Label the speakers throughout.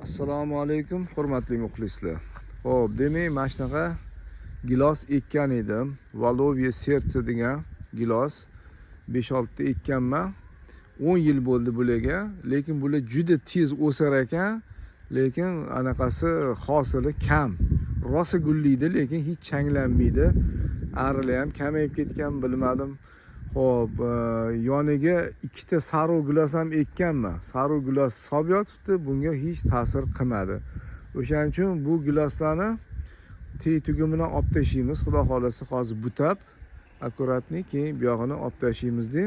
Speaker 1: Assalomu alaykum, hurmatli muxlislar. Xo'p, demak, mana shunaqa gilos ekkan edim. Volovye sertsi degan gilos 5-6 ta ekkanman. 10 yil bo'ldi bularga, lekin bular juda tez o'sar ekan, lekin anaqasi hosili kam. Rosa gullaydi, lekin hech changlanmaydi. Arili ham kamayib ketgan bilmadim. Xo'p, yoniga 2 ta sariq gilos ham ekkanman. Sariq gilos sob yotibdi, bunga hech ta'sir qilmadi. O'shaning uchun bu giloslarni tugimini olib tashlaymiz. Xudo xolasa hozir butab, akkuratni keyin bu yog'ini olib tashlaymiz-da.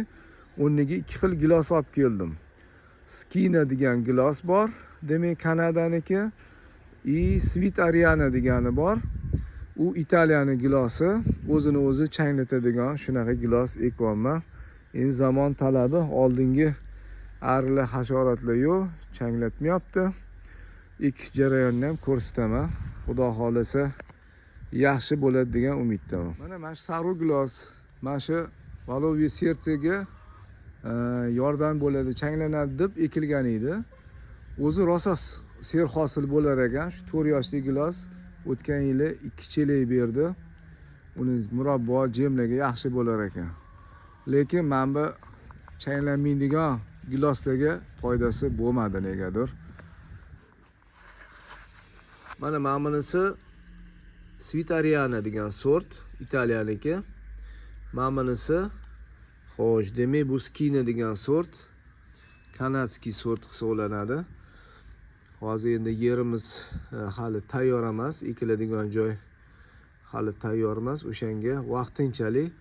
Speaker 1: O'rniga 2 xil gilos olib keldim. Skina degan gilos bor, demak Kanadaniki, Sweet Ariana degani bor. U Italiyani gilosi, o'zini o'zi changlatadigan shunaqa gilos ekyapman. Endi zamon talabi, oldingi arili hasharotlar yo'q, changlatmayapti. Ekish jarayonini ham ko'rsataman. Xudo xolasa yaxshi bo'ladi degan umiddaman. Mana shu sariq gilos, mana shu volovye sertsiga yordam bo'ladi, changlanadi deb ekilgan edi. O'zi rosa serhosil bo'lar ekan. Shu 4 yoshli gilos o'tgan yili 2 chelak berdi. Uni murabbo, jemlarga yaxshi bo'lar ekan. Lekin mana bu changlanmaydigan giloslarga foydasi bo'lmadi negadir. Mana bunisi Sweet Ariana degan sort, Italiyaniki. Mana bunisi xo'sh, demak bu Skina degan sort, kanadskiy sort hisoblanadi. Hozir endi yerimiz hali tayyor emas, ekiladigan joy hali tayyor emas. O'shanga vaqtinchalik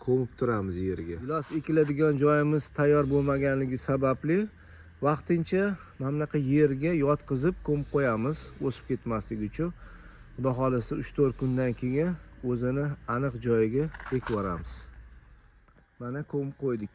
Speaker 1: ko'mib turamiz yerga. Gilos ekiladigan joyimiz tayyor bo'lmaganligi sababli vaqtincha mana bunaqa yerga yotqizib ko'mib qo'yamiz, o'sib ketmasligi uchun. Xudo xolasa 3-4 kundan keyin o'zini aniq joyiga ekib yuboramiz. Mana ko'mib qo'ydik.